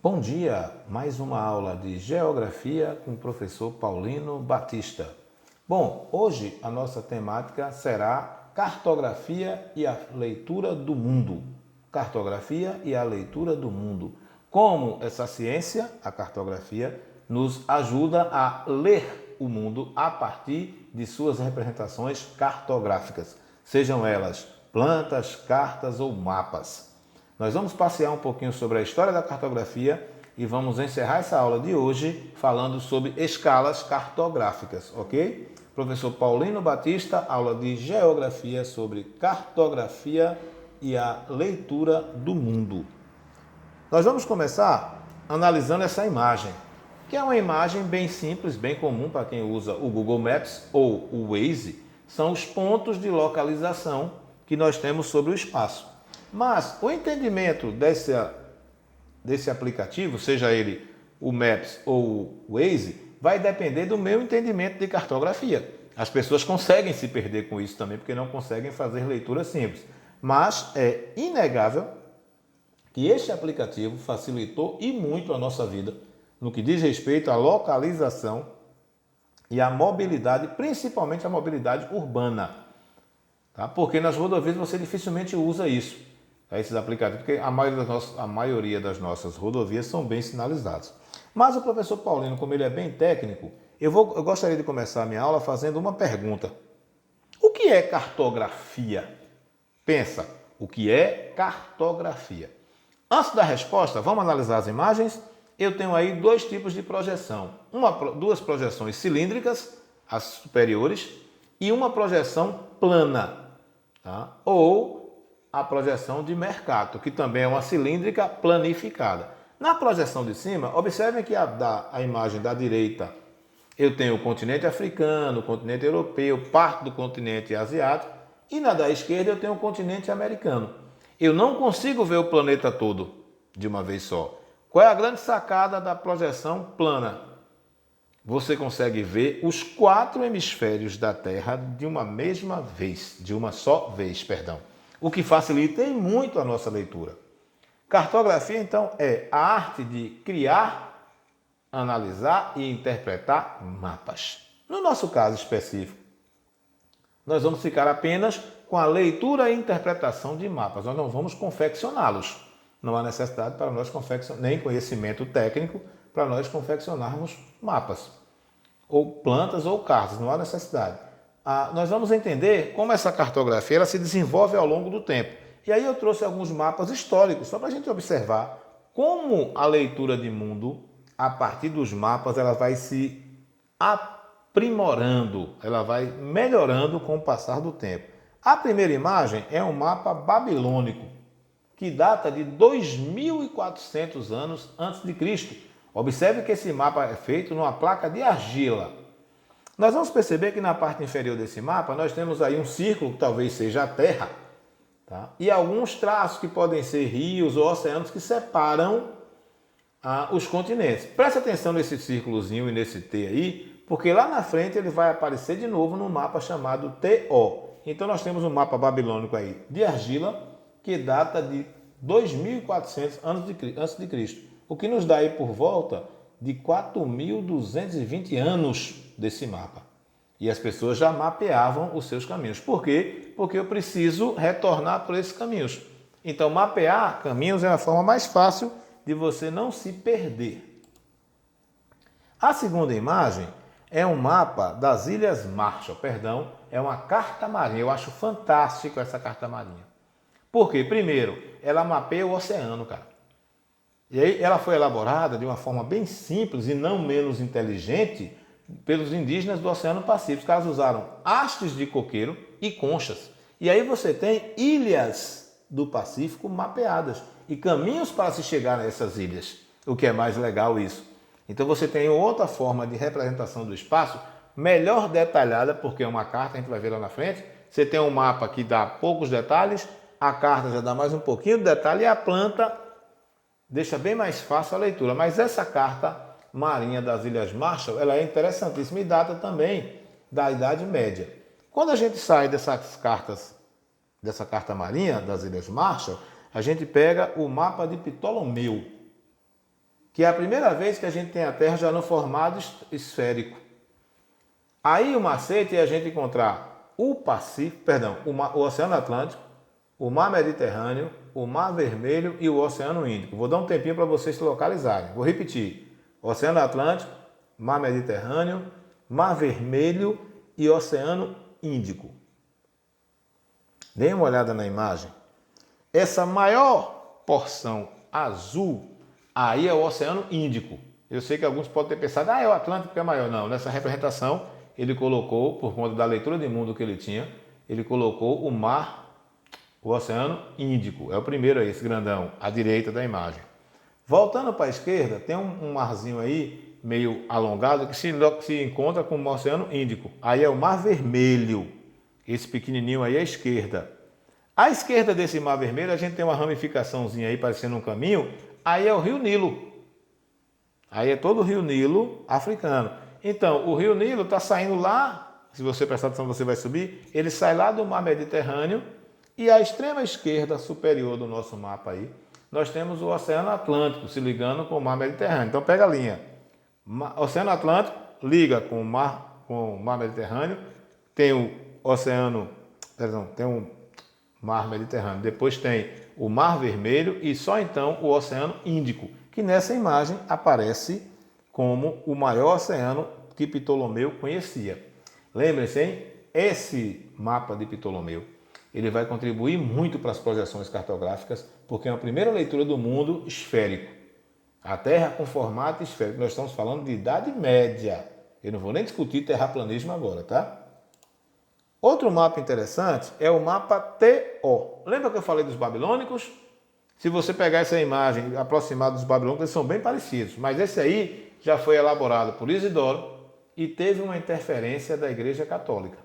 Bom dia, mais uma aula de Geografia com o professor Paulino Batista. Bom, hoje a nossa temática será Cartografia e a leitura do mundo. Cartografia e a leitura do mundo. Como essa ciência, a cartografia, nos ajuda a ler o mundo a partir de suas representações cartográficas, sejam elas plantas, cartas ou mapas. Nós vamos passear um pouquinho sobre a história da cartografia e vamos encerrar essa aula de hoje falando sobre escalas cartográficas, ok? Professor Paulino Batista, aula de Geografia sobre cartografia e a leitura do mundo. Nós vamos começar analisando essa imagem, que é uma imagem bem simples, bem comum para quem usa o Google Maps ou o Waze. São os pontos de localização que nós temos sobre o espaço. Mas o entendimento desse aplicativo, seja ele o Maps ou o Waze, vai depender do meu entendimento de cartografia. As pessoas conseguem se perder com isso também, porque não conseguem fazer leitura simples. Mas é inegável que este aplicativo facilitou e muito a nossa vida no que diz respeito à localização e à mobilidade, principalmente a mobilidade urbana. Tá? Porque nas rodovias você dificilmente usa isso. Esses aplicativos, porque a maioria das nossas rodovias são bem sinalizadas. Mas o professor Paulino, como ele é bem técnico, eu gostaria de começar a minha aula fazendo uma pergunta. O que é cartografia? Pensa, o que é cartografia? Antes da resposta, vamos analisar as imagens. Eu tenho aí dois tipos de projeção. Duas projeções cilíndricas, as superiores, e uma projeção plana, tá? Ou a projeção de Mercator, que também é uma cilíndrica planificada. Na projeção de cima, observem que a imagem da direita eu tenho o continente africano, o continente europeu, parte do continente asiático, e na da esquerda eu tenho o continente americano. Eu não consigo ver o planeta todo de uma vez só. Qual é a grande sacada da projeção plana? Você consegue ver os 4 hemisférios da Terra de uma mesma vez, de uma só vez, perdão. O que facilita em muito a nossa leitura. Cartografia, então, é a arte de criar, analisar e interpretar mapas. No nosso caso específico, nós vamos ficar apenas com a leitura e interpretação de mapas. Nós não vamos confeccioná-los. Não há necessidade para nós nem conhecimento técnico para nós confeccionarmos mapas, ou plantas ou cartas, não há necessidade. Nós vamos entender como essa cartografia ela se desenvolve ao longo do tempo. E aí eu trouxe alguns mapas históricos, só para a gente observar como a leitura de mundo, a partir dos mapas, ela vai se aprimorando, ela vai melhorando com o passar do tempo. A primeira imagem é um mapa babilônico, que data de 2.400 anos antes de Cristo. Observe que esse mapa é feito numa placa de argila. Nós vamos perceber que na parte inferior desse mapa nós temos aí um círculo que talvez seja a Terra, tá? E alguns traços que podem ser rios ou oceanos que separam os continentes. Preste atenção nesse círculozinho e nesse T aí, porque lá na frente ele vai aparecer de novo no mapa chamado TO. Então nós temos um mapa babilônico aí de argila que data de 2.400 antes de Cristo, o que nos dá aí por volta de 4.220 anos desse mapa. E as pessoas já mapeavam os seus caminhos. Por quê? Porque eu preciso retornar por esses caminhos. Então, mapear caminhos é a forma mais fácil de você não se perder. A segunda imagem é um mapa das Ilhas Marshall, é uma carta marinha. Eu acho fantástico essa carta marinha. Por quê? Primeiro, ela mapeia o oceano, cara. E aí ela foi elaborada de uma forma bem simples e não menos inteligente pelos indígenas do Oceano Pacífico. Os caras usaram hastes de coqueiro e conchas. E aí você tem ilhas do Pacífico mapeadas e caminhos para se chegar nessas ilhas. O que é mais legal isso. Então você tem outra forma de representação do espaço, melhor detalhada, porque é uma carta, a gente vai ver lá na frente. Você tem um mapa que dá poucos detalhes, a carta já dá mais um pouquinho de detalhe e a planta deixa bem mais fácil a leitura. Mas essa carta marinha das Ilhas Marshall, ela é interessantíssima e data também da Idade Média. Quando a gente sai dessa carta marinha das Ilhas Marshall, a gente pega o mapa de Ptolomeu. que é a primeira vez que a gente tem a Terra já no formato esférico. Aí o macete é a gente encontrar o Oceano Atlântico, o Mar Mediterrâneo, o Mar Vermelho e o Oceano Índico. Vou dar um tempinho para vocês se localizarem. Vou repetir. Oceano Atlântico, Mar Mediterrâneo, Mar Vermelho e Oceano Índico. Dê uma olhada na imagem. Essa maior porção azul, aí é o Oceano Índico. Eu sei que alguns podem ter pensado, é o Atlântico que é maior. Não, nessa representação ele colocou, por conta da leitura de mundo que ele tinha, ele colocou o Oceano Índico. É o primeiro aí, esse grandão, à direita da imagem. Voltando para a esquerda, tem um marzinho aí, meio alongado, que se encontra com o Oceano Índico. Aí é o Mar Vermelho. Esse pequenininho aí é a esquerda. À esquerda desse Mar Vermelho, a gente tem uma ramificaçãozinha aí, parecendo um caminho. Aí é o Rio Nilo. Aí é todo o Rio Nilo africano. Então, o Rio Nilo está saindo lá, se você prestar atenção, você vai subir, ele sai lá do Mar Mediterrâneo e à extrema esquerda superior do nosso mapa aí, nós temos o Oceano Atlântico se ligando com o Mar Mediterrâneo. Então, pega a linha. Oceano Atlântico liga com o Mar Mediterrâneo, tem o Mar Mediterrâneo, depois tem o Mar Vermelho e só então o Oceano Índico, que nessa imagem aparece como o maior oceano que Ptolomeu conhecia. Lembrem-se, hein? Esse mapa de Ptolomeu, ele vai contribuir muito para as projeções cartográficas, porque é a primeira leitura do mundo esférico. A Terra com formato esférico. Nós estamos falando de Idade Média. Eu não vou nem discutir terraplanismo agora, tá? Outro mapa interessante é o mapa TO. Lembra que eu falei dos babilônicos? Se você pegar essa imagem aproximada dos babilônicos, eles são bem parecidos. Mas esse aí já foi elaborado por Isidoro e teve uma interferência da Igreja Católica.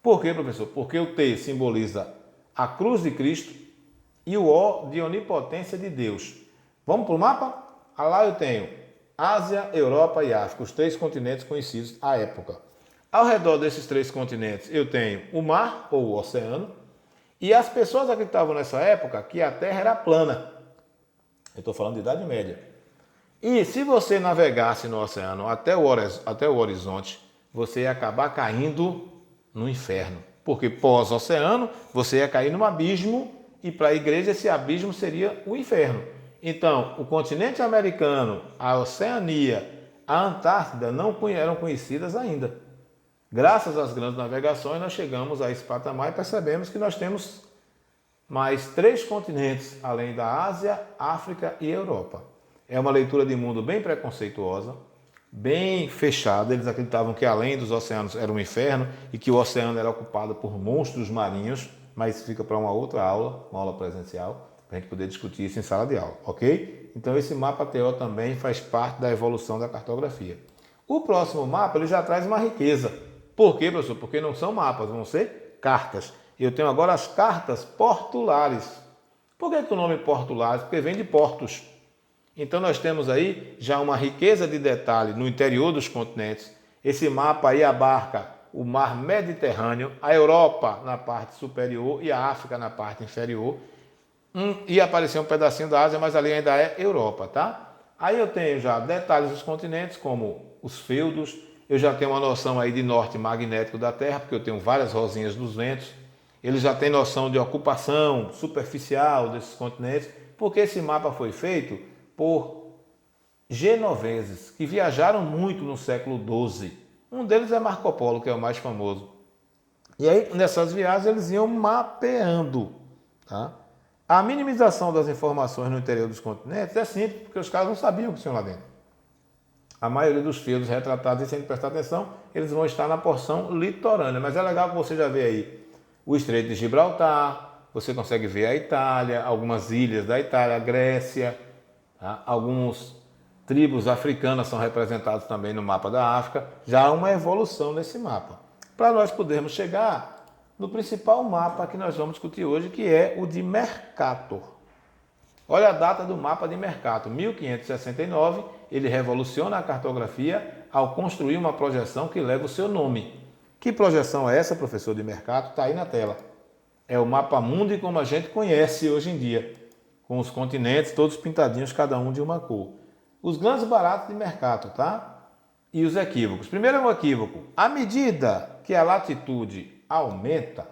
Por quê, professor? Porque o T simboliza a cruz de Cristo e o O de onipotência de Deus. Vamos para o mapa? Lá eu tenho Ásia, Europa e África, os 3 continentes conhecidos à época. Ao redor desses 3 continentes eu tenho o mar ou o oceano e as pessoas acreditavam nessa época que a Terra era plana. Eu estou falando de Idade Média. E se você navegasse no oceano até o horizonte, você ia acabar caindo no inferno. Porque pós-oceano, você ia cair num abismo e para a igreja esse abismo seria o inferno. Então, o continente americano, a Oceania, a Antártida não eram conhecidas ainda. Graças às grandes navegações, nós chegamos a esse patamar e percebemos que nós temos mais 3 continentes, além da Ásia, África e Europa. É uma leitura de mundo bem preconceituosa, bem fechada. Eles acreditavam que além dos oceanos era um inferno e que o oceano era ocupado por monstros marinhos, mas fica para uma outra aula, uma aula presencial, para a gente poder discutir isso em sala de aula, ok? Então esse mapa TO também faz parte da evolução da cartografia. O próximo mapa ele já traz uma riqueza. Por quê, professor? Porque não são mapas, vão ser cartas. Eu tenho agora as cartas portulares. Por que o nome portulares? Porque vem de portos. Então nós temos aí já uma riqueza de detalhe no interior dos continentes. Esse mapa aí abarca o Mar Mediterrâneo, a Europa na parte superior e a África na parte inferior. E apareceu um pedacinho da Ásia, mas ali ainda é Europa, tá? Aí eu tenho já detalhes dos continentes, como os feudos. Eu já tenho uma noção aí de norte magnético da Terra, porque eu tenho várias rosinhas dos ventos. Ele já tem noção de ocupação superficial desses continentes, porque esse mapa foi feito por genoveses, que viajaram muito no século XII. Um deles é Marco Polo, que é o mais famoso. E aí, nessas viagens, eles iam mapeando. Tá? A minimização das informações no interior dos continentes é simples, porque os caras não sabiam o que tinha lá dentro. A maioria dos feudos retratados, e sem prestar atenção, eles vão estar na porção litorânea. Mas é legal que você já vê aí o Estreito de Gibraltar, você consegue ver a Itália, algumas ilhas da Itália, a Grécia, tá? Alguns tribos africanas são representados também no mapa da África. Já há uma evolução nesse mapa. Para nós podermos chegar no principal mapa que nós vamos discutir hoje, que é o de Mercator. Olha a data do mapa de Mercator, 1569, ele revoluciona a cartografia ao construir uma projeção que leva o seu nome. Que projeção é essa, professor, de Mercator? Está aí na tela. É o mapa mundi como a gente conhece hoje em dia, com os continentes todos pintadinhos, cada um de uma cor. Os grandes baratos de Mercator, tá? E os equívocos. Primeiro é um equívoco. À medida que a latitude aumenta,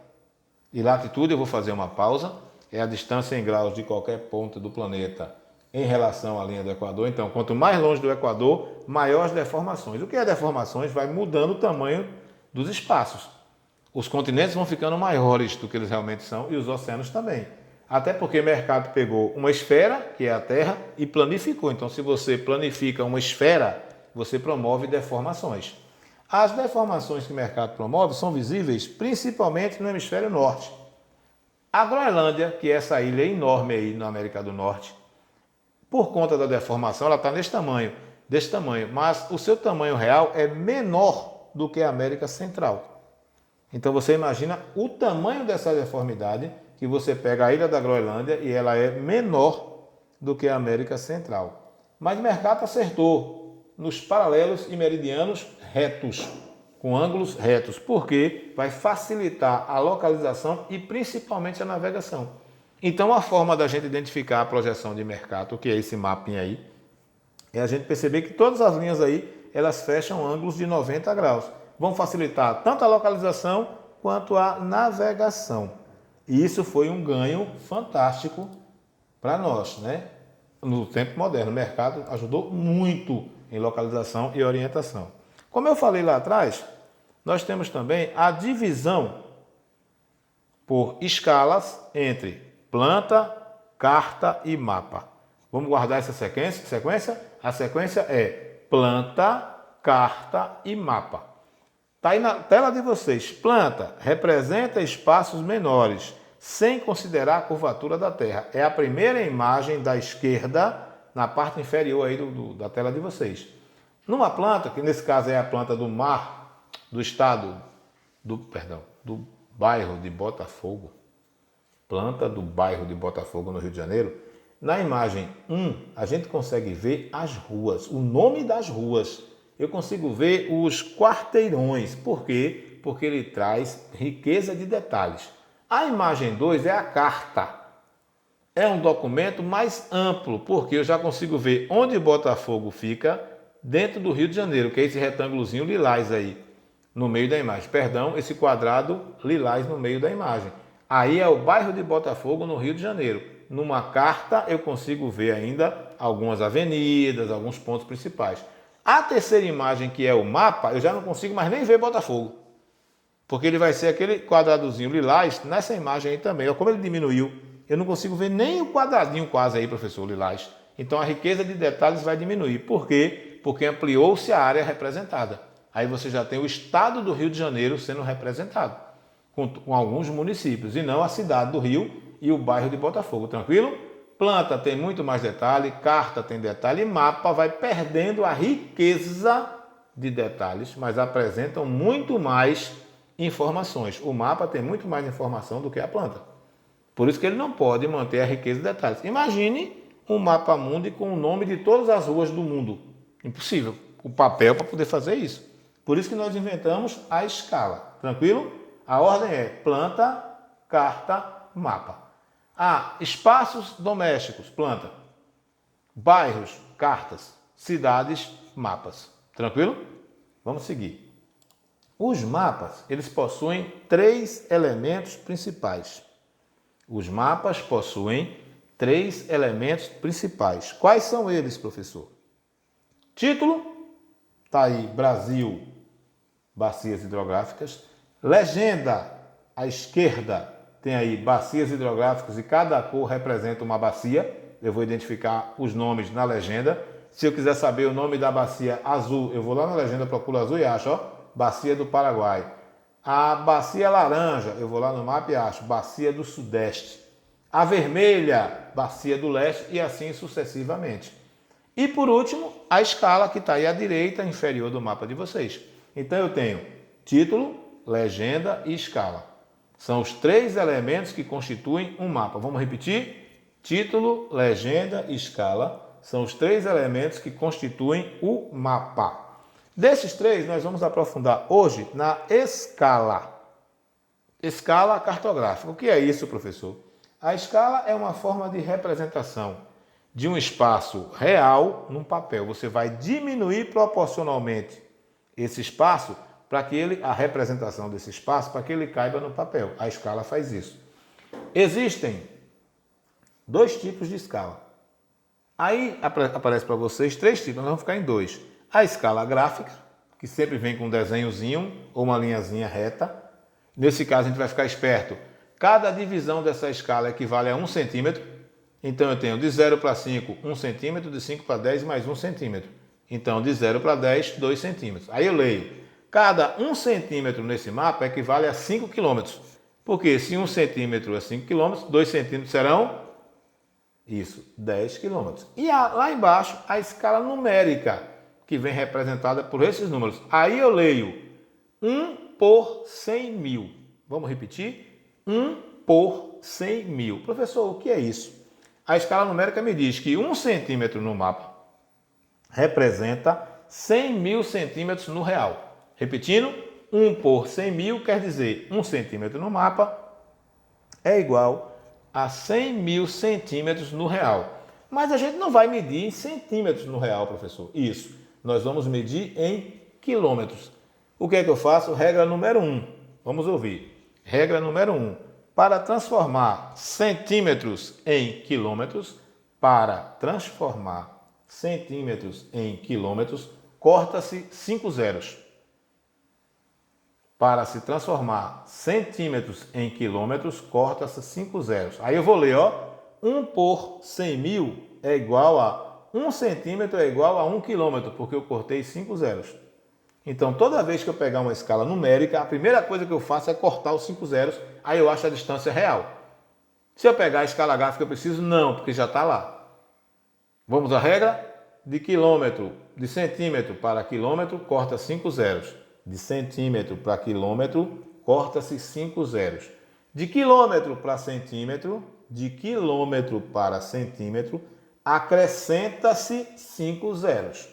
e latitude, eu vou fazer uma pausa, é a distância em graus de qualquer ponto do planeta em relação à linha do Equador. Então, quanto mais longe do Equador, maiores deformações. O que é deformações? Vai mudando o tamanho dos espaços. Os continentes vão ficando maiores do que eles realmente são e os oceanos também. Até porque Mercator pegou uma esfera, que é a Terra, e planificou. Então, se você planifica uma esfera, você promove deformações. As deformações que o Mercator promove são visíveis principalmente no hemisfério norte. A Groenlândia, que é essa ilha enorme aí na América do Norte, por conta da deformação, ela está desse tamanho, mas o seu tamanho real é menor do que a América Central. Então você imagina o tamanho dessa deformidade, que você pega a ilha da Groenlândia e ela é menor do que a América Central. Mas Mercator acertou nos paralelos e meridianos retos, com ângulos retos, porque vai facilitar a localização e principalmente a navegação. Então a forma da gente identificar a projeção de Mercator, que é esse mapping aí, é a gente perceber que todas as linhas aí, elas fecham ângulos de 90 graus. Vão facilitar tanto a localização quanto a navegação. E isso foi um ganho fantástico para nós, né? No tempo moderno, o mercado ajudou muito em localização e orientação. Como eu falei lá atrás, nós temos também a divisão por escalas entre planta, carta e mapa. Vamos guardar essa sequência? A sequência é planta, carta e mapa. Está aí na tela de vocês. Planta representa espaços menores, sem considerar a curvatura da Terra. É a primeira imagem da esquerda, na parte inferior aí da tela de vocês. Numa planta, que nesse caso é a planta do mar, do bairro de Botafogo, planta do bairro de Botafogo, no Rio de Janeiro, na imagem 1, a gente consegue ver as ruas, o nome das ruas. Eu consigo ver os quarteirões. Por quê? Porque ele traz riqueza de detalhes. A imagem 2 é a carta. É um documento mais amplo, porque eu já consigo ver onde Botafogo fica dentro do Rio de Janeiro, que é esse retângulozinho lilás aí no meio da imagem. Perdão, esse quadrado lilás no meio da imagem. Aí é o bairro de Botafogo, no Rio de Janeiro. Numa carta eu consigo ver ainda algumas avenidas, alguns pontos principais. A terceira imagem, que é o mapa, eu já não consigo mais nem ver Botafogo. Porque ele vai ser aquele quadradozinho lilás nessa imagem aí também. Olha como ele diminuiu. Eu não consigo ver nem o quadradinho quase aí, professor, lilás. Então a riqueza de detalhes vai diminuir. Por quê? Porque ampliou-se a área representada. Aí você já tem o estado do Rio de Janeiro sendo representado, com alguns municípios, e não a cidade do Rio e o bairro de Botafogo. Tranquilo? Planta tem muito mais detalhe, carta tem detalhe e mapa vai perdendo a riqueza de detalhes, mas apresentam muito mais informações. O mapa tem muito mais informação do que a planta. Por isso que ele não pode manter a riqueza de detalhes. Imagine um mapa mundi com o nome de todas as ruas do mundo. Impossível. O papel para poder fazer isso. Por isso que nós inventamos a escala. Tranquilo? A ordem é planta, carta, mapa. Espaços domésticos, planta. Bairros, cartas. Cidades, mapas. Tranquilo? Vamos seguir. Os mapas, eles possuem 3 elementos principais. Os mapas possuem 3 elementos principais. Quais são eles, professor? Título, está aí, Brasil, bacias hidrográficas. Legenda, à esquerda, tem aí bacias hidrográficas e cada cor representa uma bacia. Eu vou identificar os nomes na legenda. Se eu quiser saber o nome da bacia azul, eu vou lá na legenda, procuro azul e acho, bacia do Paraguai. A bacia laranja, eu vou lá no mapa e acho, bacia do Sudeste. A vermelha, bacia do Leste e assim sucessivamente. E por último, a escala que está aí à direita inferior do mapa de vocês. Então eu tenho título, legenda e escala. São os 3 elementos que constituem um mapa. Vamos repetir? Título, legenda e escala são os 3 elementos que constituem o mapa. Desses 3, nós vamos aprofundar hoje na escala. Escala cartográfica. O que é isso, professor? A escala é uma forma de representação de um espaço real num papel. Você vai diminuir proporcionalmente esse espaço para que a representação desse espaço, para que ele caiba no papel. A escala faz isso. Existem dois tipos de escala. Aí aparece para vocês três tipos, nós vamos ficar em dois. A escala gráfica, que sempre vem com um desenhozinho ou uma linhazinha reta. Nesse caso a gente vai ficar esperto. Cada divisão dessa escala equivale a 1 centímetro. Então eu tenho de 0 para 5, 1 centímetro, de 5 para 10, mais 1 centímetro. Então de 0 para 10, 2 centímetros. Aí eu leio. Cada 1 centímetro nesse mapa equivale a 5 quilômetros. Porque se 1 centímetro é 5 quilômetros, 2 centímetros serão, isso, 10 quilômetros. E lá embaixo a escala numérica, que vem representada por esses números. Aí eu leio 1 por 100 mil. Vamos repetir? 1 por 100 mil. Professor, o que é isso? A escala numérica me diz que 1 centímetro no mapa representa 100 mil centímetros no real. Repetindo, 1 por 100 mil quer dizer 1 centímetro no mapa é igual a 100 mil centímetros no real. Mas a gente não vai medir em centímetros no real, professor. Isso. Nós vamos medir em quilômetros. O que é que eu faço? Regra número 1. Vamos ouvir. Regra número 1. Para transformar centímetros em quilômetros, corta-se 5 zeros. Para se transformar centímetros em quilômetros, corta-se 5 zeros. Aí eu vou ler, 1 por 100 mil é igual a 1 centímetro é igual a 1 quilômetro, porque eu cortei 5 zeros. Então, toda vez que eu pegar uma escala numérica, a primeira coisa que eu faço é cortar os 5 zeros, aí eu acho a distância real. Se eu pegar a escala gráfica, eu preciso? Não, porque já está lá. Vamos à regra? De centímetro para quilômetro, corta 5 zeros. De centímetro para quilômetro, corta-se 5 zeros. De quilômetro para centímetro, acrescenta-se 5 zeros.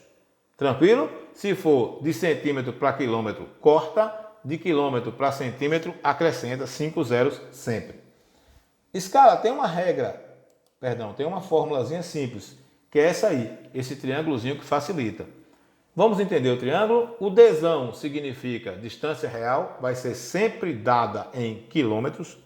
Tranquilo? Se for de centímetro para quilômetro, corta. De quilômetro para centímetro, acrescenta 5 zeros sempre. Escala tem uma formulazinha simples, que é essa aí, esse triângulozinho que facilita. Vamos entender o triângulo? O Dzão significa distância real, vai ser sempre dada em quilômetros.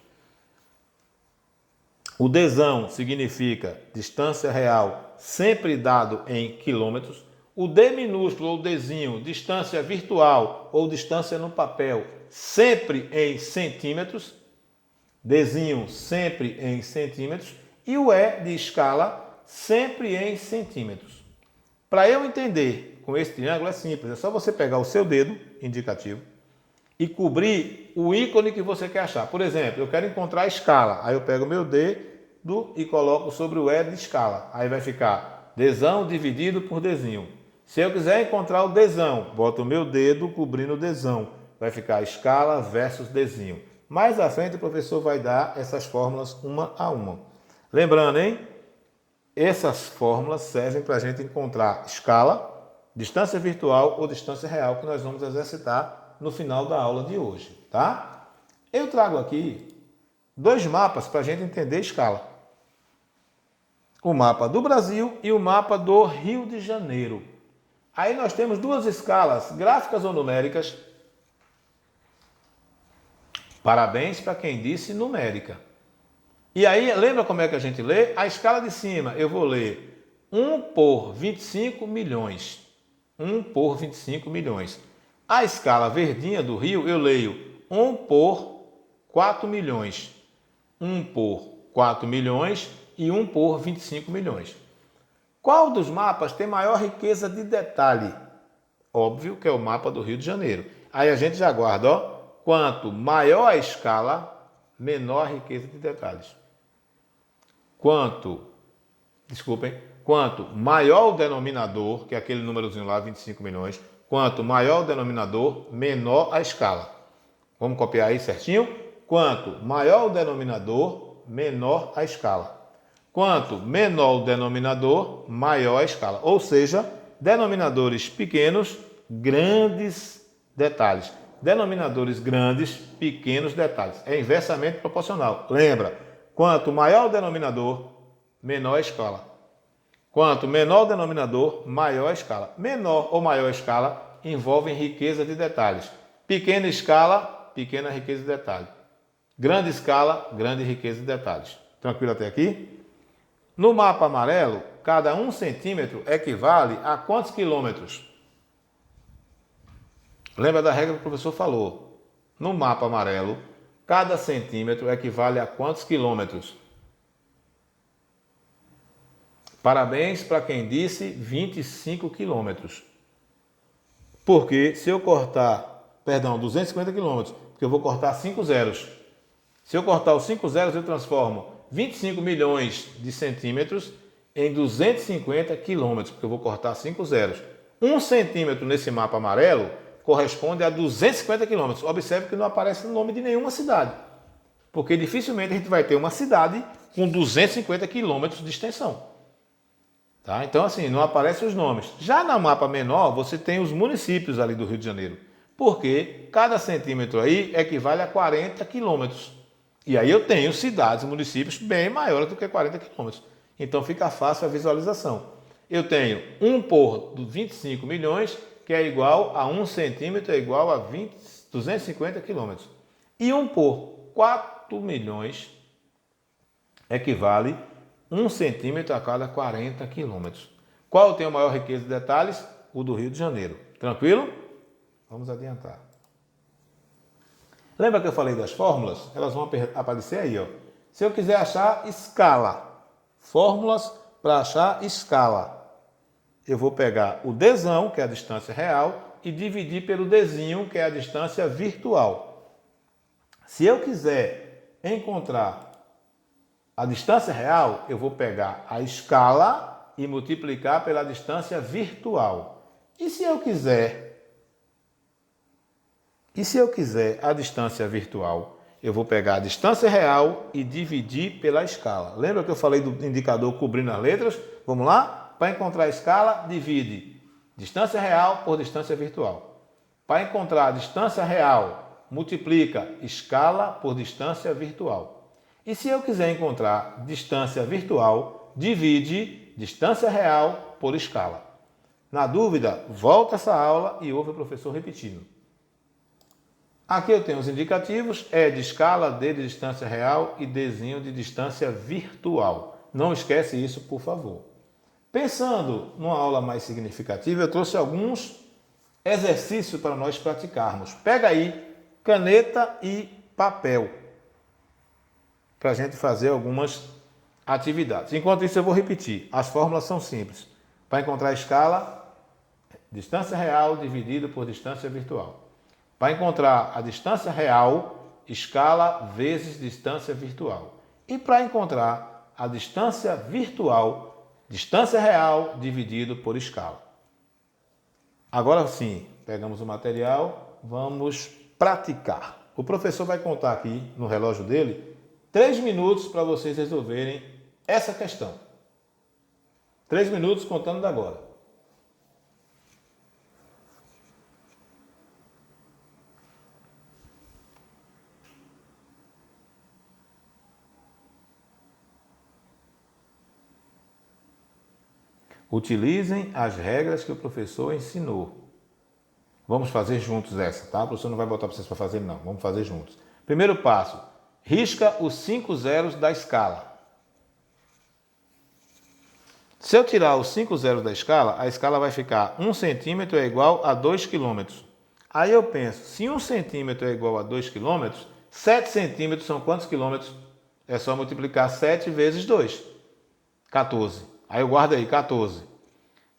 O Dzão significa distância real, sempre dado em quilômetros. O D minúsculo ou Dzinho, distância virtual ou distância no papel, sempre em centímetros. Dzinho sempre em centímetros. E o E de escala, sempre em centímetros. Para eu entender com esse triângulo é simples, é só você pegar o seu dedo indicativo e cobrir o ícone que você quer achar. Por exemplo, eu quero encontrar a escala, aí eu pego o meu dedo e coloco sobre o E de escala. Aí vai ficar Dzão dividido por Dzinho. Se eu quiser encontrar o Dzão, boto o meu dedo cobrindo o Dzão. Vai ficar escala versus Dzinho. Mais à frente o professor vai dar essas fórmulas uma a uma. Lembrando, hein? Essas fórmulas servem para a gente encontrar escala, distância virtual ou distância real, que nós vamos exercitar no final da aula de hoje, tá? Eu trago aqui dois mapas para a gente entender escala. O mapa do Brasil e o mapa do Rio de Janeiro. Aí nós temos duas escalas, gráficas ou numéricas. Parabéns para quem disse numérica. E aí, lembra como é que a gente lê? A escala de cima, eu vou ler 1 por 25 milhões. 1 por 25 milhões. A escala verdinha do Rio, eu leio 1 por 4 milhões. 1 por 4 milhões e 1 por 25 milhões. Qual dos mapas tem maior riqueza de detalhe? Óbvio que é o mapa do Rio de Janeiro. Aí a gente já guarda, quanto maior a escala, menor a riqueza de detalhes. Quanto maior o denominador, que é aquele númerozinho lá, 25 milhões, quanto maior o denominador, menor a escala. Vamos copiar aí certinho? Quanto maior o denominador, menor a escala. Quanto menor o denominador, maior a escala. Ou seja, denominadores pequenos, grandes detalhes. Denominadores grandes, pequenos detalhes. É inversamente proporcional. Lembra? Quanto maior o denominador, menor a escala. Quanto menor o denominador, maior a escala. Menor ou maior escala envolvem riqueza de detalhes. Pequena escala, pequena riqueza de detalhes. Grande escala, grande riqueza de detalhes. Tranquilo até aqui? No mapa amarelo, cada 1 centímetro equivale a quantos quilômetros? Lembra da regra que o professor falou? No mapa amarelo, cada centímetro equivale a quantos quilômetros? Parabéns para quem disse 25 quilômetros. Porque se eu cortar, 250 quilômetros, porque eu vou cortar 5 zeros. Se eu cortar os 5 zeros, eu transformo 25 milhões de centímetros em 250 quilômetros, porque eu vou cortar 5 zeros. 1 centímetro nesse mapa amarelo corresponde a 250 quilômetros. Observe que não aparece o nome de nenhuma cidade, porque dificilmente a gente vai ter uma cidade com 250 quilômetros de extensão. Tá? Então, assim, não aparecem os nomes. Já no mapa menor, você tem os municípios ali do Rio de Janeiro, porque cada centímetro aí equivale a 40 quilômetros. E aí eu tenho cidades, municípios bem maiores do que 40 quilômetros. Então fica fácil a visualização. Eu tenho 1 por 25 milhões, que é igual a 1 centímetro, é igual a 250 quilômetros. E 1 por 4 milhões equivale 1 centímetro a cada 40 quilômetros. Qual tem a maior riqueza de detalhes? O do Rio de Janeiro. Tranquilo? Vamos adiantar. Lembra que eu falei das fórmulas? Elas vão aparecer aí, ó. Se eu quiser achar escala, fórmulas para achar escala, eu vou pegar o dzão, que é a distância real, e dividir pelo dzinho, que é a distância virtual. Se eu quiser encontrar a distância real, eu vou pegar a escala e multiplicar pela distância virtual. E se eu quiser a distância virtual, eu vou pegar a distância real e dividir pela escala. Lembra que eu falei do indicador cobrindo as letras? Vamos lá? Para encontrar a escala, divide distância real por distância virtual. Para encontrar a distância real, multiplica escala por distância virtual. E se eu quiser encontrar distância virtual, divide distância real por escala. Na dúvida, volta essa aula e ouve o professor repetindo. Aqui eu tenho os indicativos, E de escala, D de distância real e Dzinho de distância virtual. Não esquece isso, por favor. Pensando numa aula mais significativa, eu trouxe alguns exercícios para nós praticarmos. Pega aí caneta e papel para a gente fazer algumas atividades. Enquanto isso, eu vou repetir. As fórmulas são simples. Para encontrar a escala, distância real dividido por distância virtual. Para encontrar a distância real, escala vezes distância virtual. E para encontrar a distância virtual, distância real dividido por escala. Agora sim, pegamos o material, vamos praticar. O professor vai contar aqui no relógio dele 3 minutos para vocês resolverem essa questão. 3 minutos contando de agora. Utilizem as regras que o professor ensinou. Vamos fazer juntos essa, tá? O professor não vai botar para vocês para fazer, não. Vamos fazer juntos. Primeiro passo. Risca os 5 zeros da escala. Se eu tirar os 5 zeros da escala, a escala vai ficar 1 centímetro é igual a 2 quilômetros. Aí eu penso, se 1 centímetro é igual a 2 quilômetros, 7 centímetros são quantos quilômetros? É só multiplicar 7 vezes 2. 14. Aí eu guardo aí, 14.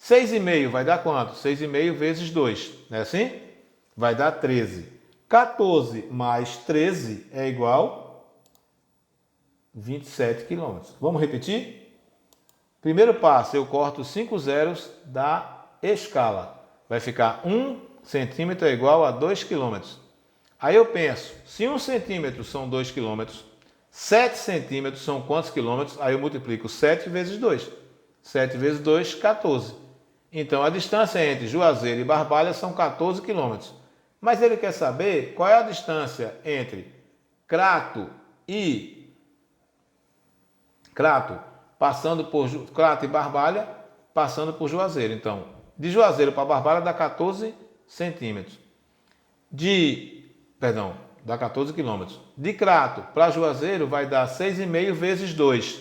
6,5 vai dar quanto? 6,5 vezes 2. Não é assim? Vai dar 13. 14 mais 13 é igual a 27 quilômetros. Vamos repetir? Primeiro passo, eu corto 5 zeros da escala. Vai ficar 1 centímetro é igual a 2 quilômetros. Aí eu penso, se 1 centímetro são 2 quilômetros, 7 centímetros são quantos quilômetros? Aí eu multiplico 7 vezes 2. 7 vezes 2, 14. Então, a distância entre Juazeiro e Barbalha são 14 quilômetros. Mas ele quer saber qual é a distância entre Crato, passando por Crato e Barbalha, passando por Juazeiro. Então, de Juazeiro para Barbara dá 14 centímetros. Dá 14 quilômetros. De Crato para Juazeiro vai dar 6,5 vezes 2.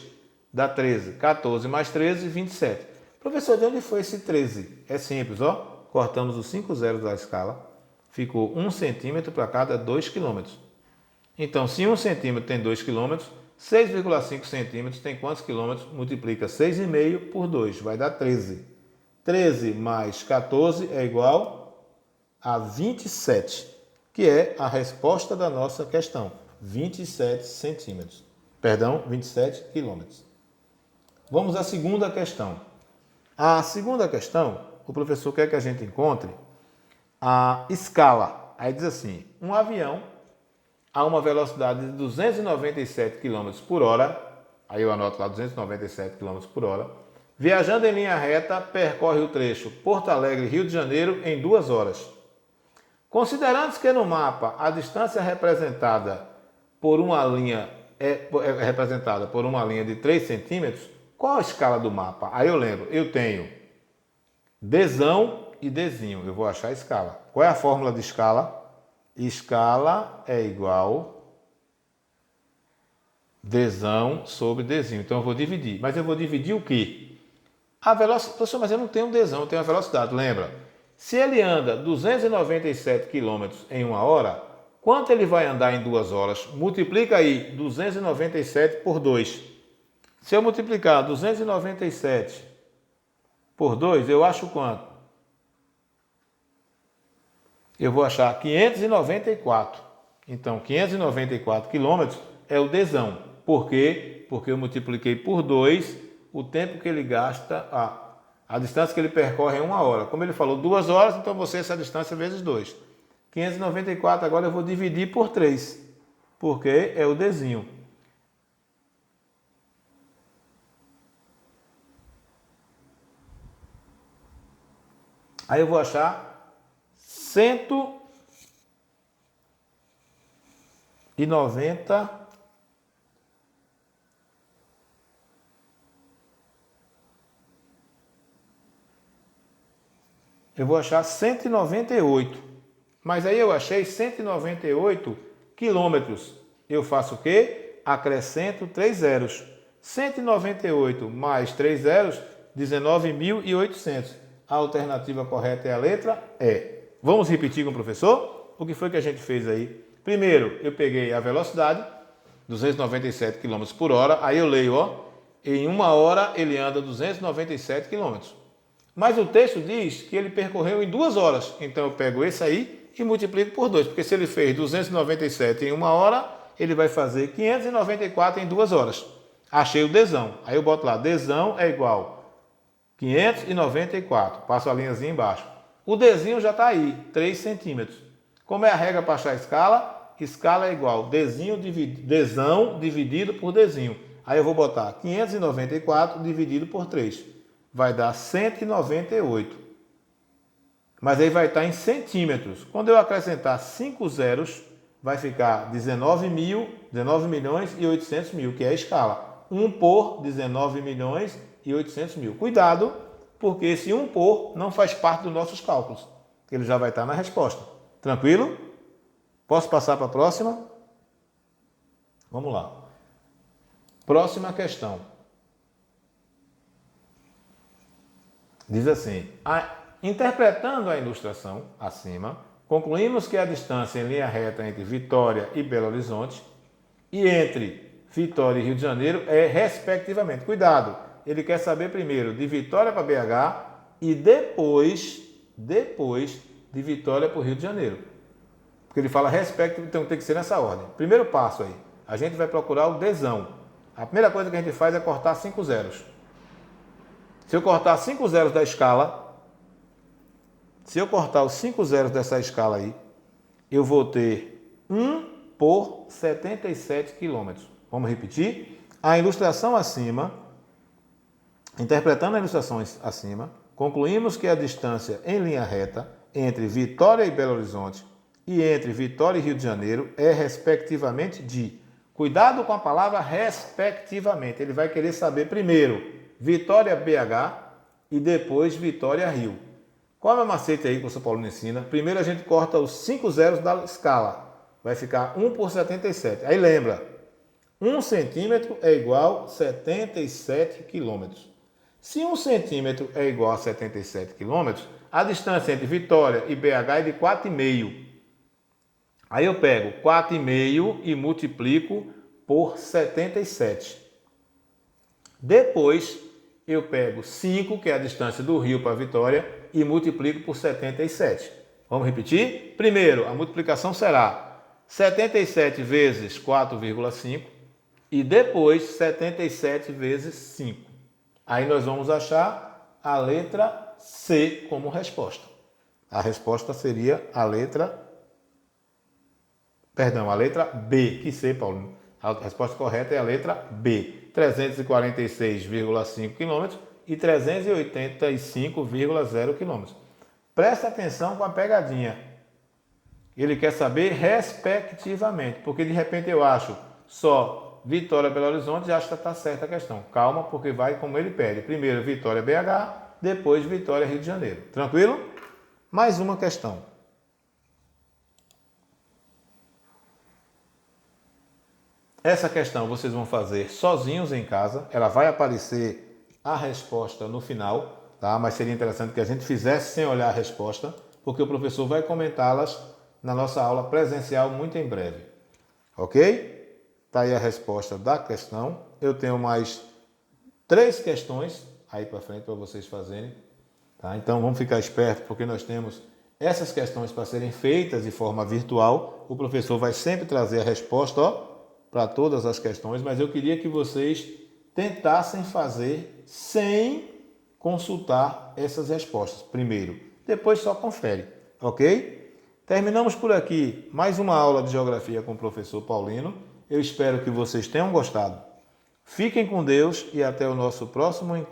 Dá 13. 14 mais 13, 27. Professor, de onde foi esse 13? É simples, ó. Cortamos os 5 zeros da escala. Ficou 1 centímetro para cada 2 quilômetros. Então, se 1 centímetro tem 2 quilômetros, 6,5 centímetros tem quantos quilômetros? Multiplica 6,5 por 2, vai dar 13. 13 mais 14 é igual a 27, que é a resposta da nossa questão. 27 centímetros. Perdão, 27 quilômetros. Vamos à segunda questão. A segunda questão, o professor quer que a gente encontre a escala. Aí diz assim, um avião a uma velocidade de 297 km por hora, aí eu anoto lá 297 km por hora, viajando em linha reta, percorre o trecho Porto Alegre, Rio de Janeiro em 2 horas. Considerando que no mapa a distância representada por uma linha é representada por uma linha de 3 centímetros, qual a escala do mapa? Aí eu lembro, eu tenho Dzão e Dzinho, eu vou achar a escala. Qual é a fórmula de escala? Escala é igual Dzão sobre Dzinho. Então eu vou dividir. Mas eu vou dividir o quê? A velocidade. Professor, mas eu não tenho Dzão, eu tenho a velocidade. Lembra? Se ele anda 297 km em 1 hora, quanto ele vai andar em 2 horas? Multiplica aí 297 por 2. Se eu multiplicar 297 por 2, eu acho quanto? Eu vou achar 594. Então, 594 quilômetros é o Dzão. Por quê? Porque eu multipliquei por 2 o tempo que ele gasta, a distância que ele percorre em 1 hora. Como ele falou 2 horas, então você essa distância vezes 2. 594 agora eu vou dividir por 3, porque é o Dzinho. Aí eu vou achar 190 eu vou achar 198. Mas aí eu achei 198 quilômetros. Eu faço o quê? Acrescento 3 zeros. 198 mais 3 zeros, 19.800. A alternativa correta é a letra E. Vamos repetir com o professor? O que foi que a gente fez aí? Primeiro, eu peguei a velocidade, 297 km por hora. Aí eu leio, ó, em 1 hora ele anda 297 km. Mas o texto diz que ele percorreu em 2 horas. Então eu pego esse aí e multiplico por 2. Porque se ele fez 297 em 1 hora, ele vai fazer 594 em 2 horas. Achei o Dzão. Aí eu boto lá, Dzão é igual 594. Passo a linhazinha embaixo. O Dzinho já está aí, 3 centímetros. Como é a regra para achar a escala? Escala é igual Dzão dividido por Dzinho. Aí eu vou botar 594 dividido por 3. Vai dar 198. Mas aí vai estar em centímetros. Quando eu acrescentar 5 zeros, vai ficar 19 milhões e 800 mil, que é a escala. 1 por 19 milhões e 800 mil. Cuidado, porque esse 1 por não faz parte dos nossos cálculos. Ele já vai estar na resposta. Tranquilo? Posso passar para a próxima? Vamos lá. Próxima questão. Diz assim, interpretando a ilustração acima, concluímos que a distância em linha reta entre Vitória e Belo Horizonte e entre Vitória e Rio de Janeiro é respectivamente. Cuidado, ele quer saber primeiro de Vitória para BH e depois de Vitória para o Rio de Janeiro. Porque ele fala respectivamente, então tem que ser nessa ordem. Primeiro passo aí, a gente vai procurar o Dzão. A primeira coisa que a gente faz é cortar 5 zeros. Se eu cortar 5 zeros da escala, se eu cortar os 5 zeros dessa escala aí, eu vou ter 1 por 77 quilômetros. Vamos repetir? A ilustração acima, interpretando a ilustração acima, concluímos que a distância em linha reta entre Vitória e Belo Horizonte e entre Vitória e Rio de Janeiro é respectivamente de... Cuidado com a palavra respectivamente. Ele vai querer saber primeiro Vitória BH e depois Vitória Rio. Qual é o macete aí que o professor Paulino ensina? Primeiro a gente corta os 5 zeros da escala. Vai ficar 1 por 77. Aí lembra, 1 centímetro é igual a 77 quilômetros. Se 1 centímetro é igual a 77 quilômetros, a distância entre Vitória e BH é de 4,5. Aí eu pego 4,5 e multiplico por 77. Depois eu pego 5, que é a distância do Rio para Vitória, e multiplico por 77. Vamos repetir? Primeiro, a multiplicação será 77 vezes 4,5 e depois 77 vezes 5. Aí nós vamos achar a letra C como resposta. A resposta seria a letra B. Que C, Paulo? A resposta correta é a letra B. 346,5 km e 385,0 km. Presta atenção com a pegadinha. Ele quer saber respectivamente, porque de repente eu acho só Vitória Belo Horizonte e acho que está certa a questão. Calma, porque vai como ele pede. Primeiro Vitória BH, depois Vitória Rio de Janeiro. Tranquilo? Mais uma questão. Essa questão vocês vão fazer sozinhos em casa. Ela vai aparecer a resposta no final, tá? Mas seria interessante que a gente fizesse sem olhar a resposta, porque o professor vai comentá-las na nossa aula presencial muito em breve. Ok? Tá aí a resposta da questão. Eu tenho mais 3 questões aí para frente para vocês fazerem. Tá? Então vamos ficar espertos, porque nós temos essas questões para serem feitas de forma virtual. O professor vai sempre trazer a resposta, para todas as questões, mas eu queria que vocês tentassem fazer sem consultar essas respostas primeiro. Depois só confere, ok? Terminamos por aqui mais uma aula de Geografia com o professor Paulino. Eu espero que vocês tenham gostado. Fiquem com Deus e até o nosso próximo encontro.